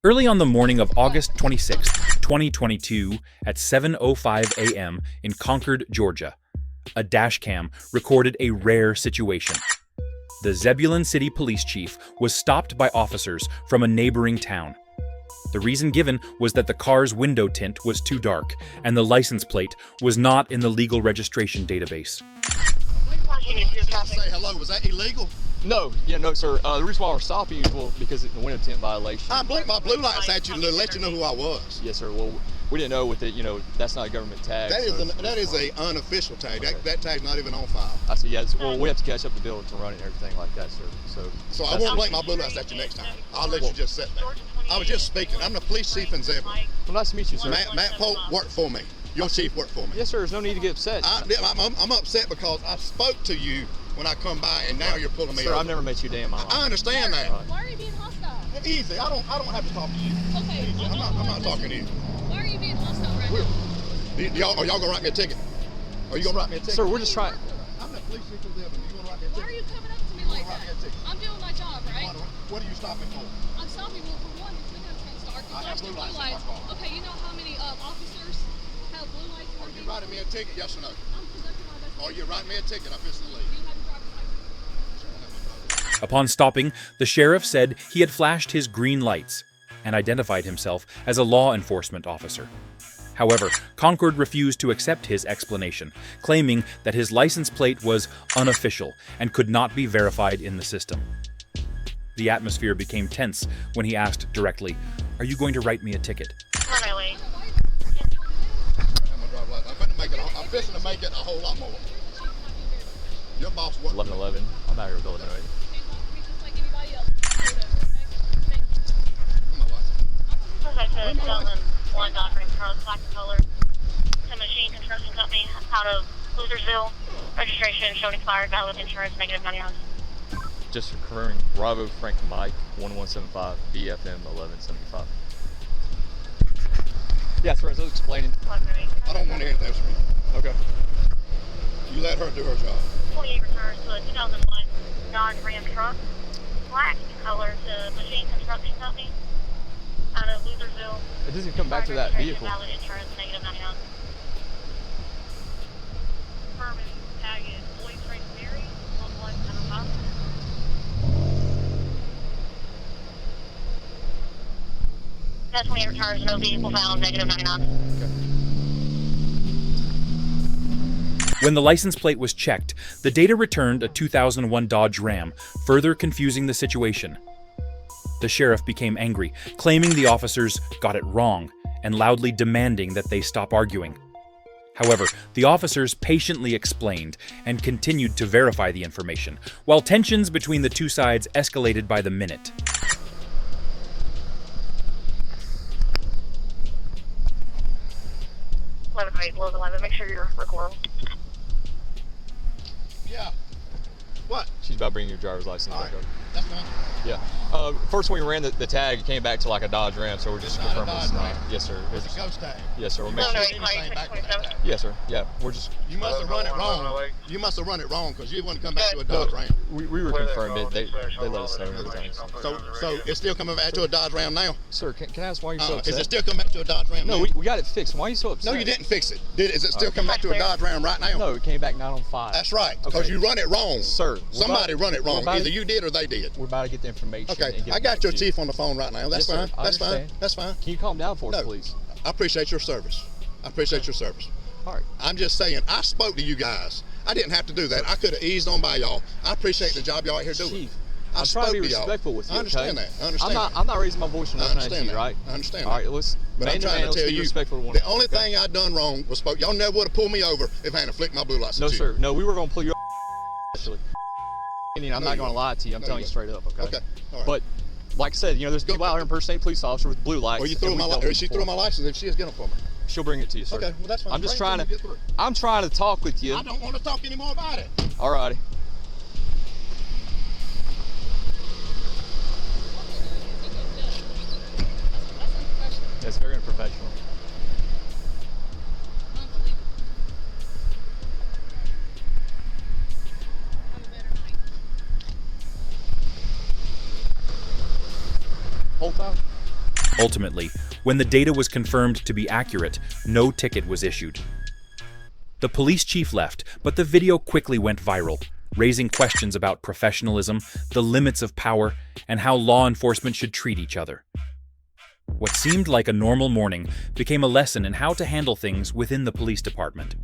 Early on the morning of August 26, 2022, at 7:05 a.m. in Concord, Georgia, a dashcam recorded a rare situation. The Zebulon City Police Chief was stopped by officers from a neighboring town. The reason given was that the car's window tint was too dark, and the license plate was not in the legal registration database. Say hello. Was that illegal? No, sir. The reason why we're stopping you is because it's a window tint violation. I blinked my blue lights at you to let you know who I was. Yes, sir. Well, we didn't know with it. That's not a government tag. That is a unofficial tag. Okay. That tag's not even on file. I see. Yeah. Well, we have to catch up the bill to run it and everything like that, sir. So I won't blink my blue lights at you next time. I'll let you just sit there. I was just speaking. I'm the police chief in Zebulon. Well, nice to meet you, sir. Matt Polk worked for me. Your chief worked for me. Yes, sir. There's no need to get upset. I'm upset because I spoke to you when I come by, and now you're pulling me Sir, over. I've never met you a day in my life. I understand that. Why are you being hostile? Easy. I don't have to talk to you. Okay. Easy. I'm not talking to you. Why are you being hostile right now? Are y'all gonna write me a ticket? Are you gonna write me a ticket? Sir, we're just trying. I'm the police chief of Zebulon. You gonna write me a ticket? Why are you coming up to me like that? I'm doing my job, right? What are you stopping for? I'm stopping you for one. We got a chance to argue. I have blue lights in my car. Okay, you know how many officers have blue lights in Are their you vehicles? writing me a ticket? Yes or no? I'm conducting my investigation. Or you write me a ticket? I'm fixing to Do leave. you have your driver's license? Upon stopping, the sheriff said he had flashed his green lights and identified himself as a law enforcement officer. However, Concord refused to accept his explanation, claiming that his license plate was unofficial and could not be verified in the system. The atmosphere became tense when he asked directly, "Are you going to write me a ticket?" I'm fixing to make it a whole lot more. Your boss worked. 11:11. I'm out here with Illinois. Just like anybody else. My license. Okay, so one doctoring truck, black and color, to Machine Construction Company out of Losersville. Registration showed expired, valid insurance, negative 99. Just confirming. Bravo Frank Mike 1175 BFM 1175. Yeah, sir. As I was explaining. I don't want to hear that from you. Okay. You let her do her job. 28 returns to a 2001 Dodge Ram truck, black color to Machine Construction Company out of Losersville. It doesn't even come back to that vehicle. Valid insurance, negative 99. Confirming tag is Boyd Frank Mary 1175. That's 28 returns, no vehicle found, negative 99. When the license plate was checked, the data returned a 2001 Dodge Ram, further confusing the situation. The sheriff became angry, claiming the officers got it wrong and loudly demanding that they stop arguing. However, the officers patiently explained and continued to verify the information, while tensions between the two sides escalated by the minute. Make sure you're recording. Yeah. What? She's about bringing your driver's license All back right. up. That's fine. Yeah. First when we ran the tag, it came back to like a Dodge Ram, so we're just It's not a confirming Dodge it's not. Ram. Yes, sir. It's a ghost tag. Yes, sir. We'll You make must sure. have anything back with that tag. Yes, sir. Yeah, we're just. You must have run it wrong. You must have run it wrong because you wouldn't come back to a Dodge Ram. We were confirmed it. They let us know and everything. So it's still coming back to a Dodge Ram now? Sir, can I ask why you're so upset? Is it still coming back to a Dodge Ram No, now? we got it fixed. Why are you so upset? No, you didn't fix it. Is it still coming back to a Dodge Ram right now? No, it came back 905. That's right, because you run it wrong. Sir, Somebody run it wrong. Either you did or they did. We're about to get the information. Okay, and get I it got back your to you. chief on the phone right now. That's Yes, fine. sir. I That's fine. understand. That's fine. Can you calm down for us, No. please? I appreciate your service. I appreciate your service. All right. I'm just saying, I spoke to you guys. I didn't have to do that. I could have eased on by y'all. I appreciate the job y'all out here doing. Chief, I I'm spoke trying to be y'all. respectful with you. I understand okay? that. I understand that. I'm not raising my voice or I nothing at understand you, that. right? I understand All right, let's. But I'm trying to tell you, respectful to one the another, only okay? thing I done wrong was spoke. Y'all never would have pulled me over if I hadn't flicked my blue lights. No, at you. sir. No, we were going to pull you. Actually, I'm No, not you going to won't. lie to you. I'm No, telling you you straight up, okay? Okay. All right. But like I said, there's people out here impersonating police officer with blue lights. Or you threw and my we dealt or with she before. threw my license if she is getting them for me. She'll bring it to you, sir. Okay, well that's fine. I'm just Bring trying it to. get through. I'm trying to talk with you. I don't want to talk anymore about it. All righty. That's very unprofessional. Whole time? Ultimately, when the data was confirmed to be accurate, no ticket was issued. The police chief left, but the video quickly went viral, raising questions about professionalism, the limits of power, and how law enforcement should treat each other. What seemed like a normal morning became a lesson in how to handle things within the police department.